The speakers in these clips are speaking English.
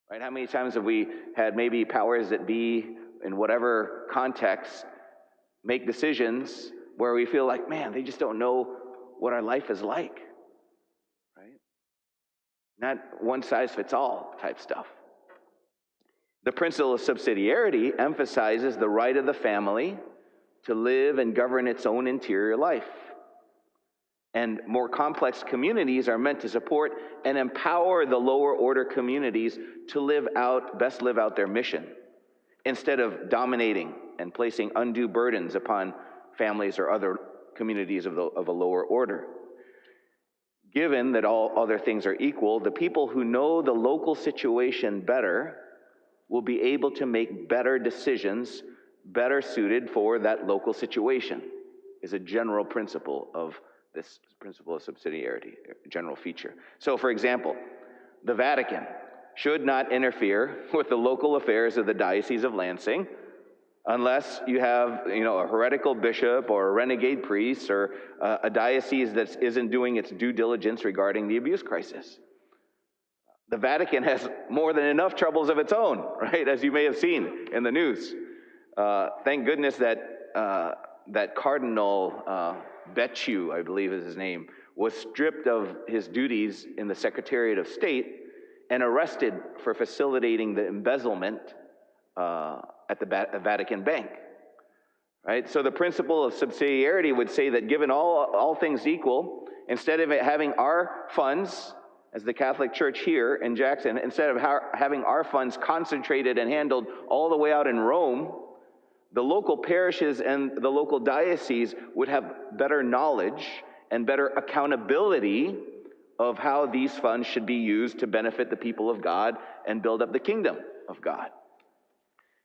right? How many times have we had maybe powers that be in whatever context make decisions where we feel like, man, they just don't know what our life is like, right? Not one size fits all type stuff. The principle of subsidiarity emphasizes the right of the family to live and govern its own interior life. And more complex communities are meant to support and empower the lower order communities to best live out their mission, instead of dominating and placing undue burdens upon families or other communities of a lower order. Given that all other things are equal, the people who know the local situation better will be able to make better decisions, better suited for that local situation, is a general principle of this principle of subsidiarity, general feature. So, for example, the Vatican should not interfere with the local affairs of the Diocese of Lansing unless you have, a heretical bishop or a renegade priest or a diocese that isn't doing its due diligence regarding the abuse crisis. The Vatican has more than enough troubles of its own, right, as you may have seen in the news. Thank goodness that Cardinal Becciu, I believe is his name, was stripped of his duties in the Secretariat of State and arrested for facilitating the embezzlement at the Vatican Bank. Right? So the principle of subsidiarity would say that given all things equal, instead of having our funds, as the Catholic Church here in Jackson, instead of having our funds concentrated and handled all the way out in Rome, the local parishes and the local dioceses would have better knowledge and better accountability of how these funds should be used to benefit the people of God and build up the kingdom of God.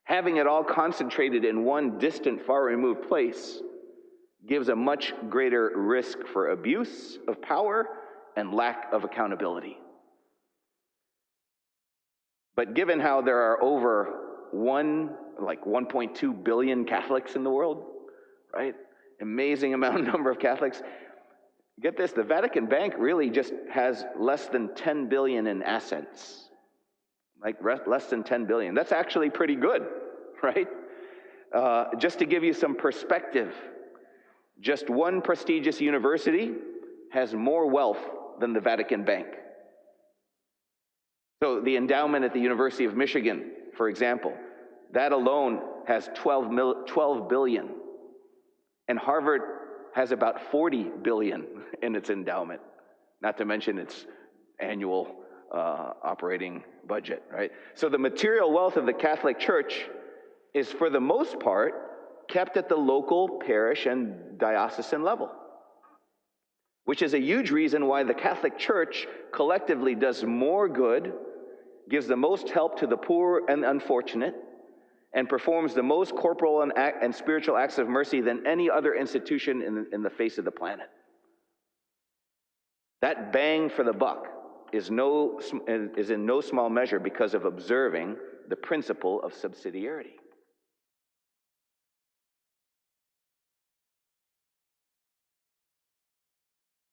Having it all concentrated in one distant, far-removed place gives a much greater risk for abuse of power and lack of accountability. But given how there are over 1.2 billion Catholics in the world, right? Amazing number of Catholics. Get this, the Vatican Bank really just has less than 10 billion in assets. Less than 10 billion. That's actually pretty good, right? Just to give you some perspective, just one prestigious university has more wealth than the Vatican Bank. So the endowment at the University of Michigan, for example, that alone has 12 billion. And Harvard has about 40 billion in its endowment, not to mention its annual operating budget, right? So the material wealth of the Catholic Church is, for the most part, kept at the local parish and diocesan level, which is a huge reason why the Catholic Church collectively does more good, gives the most help to the poor and unfortunate, and performs the most corporal and spiritual acts of mercy than any other institution in the face of the planet. That bang for the buck is in no small measure because of observing the principle of subsidiarity.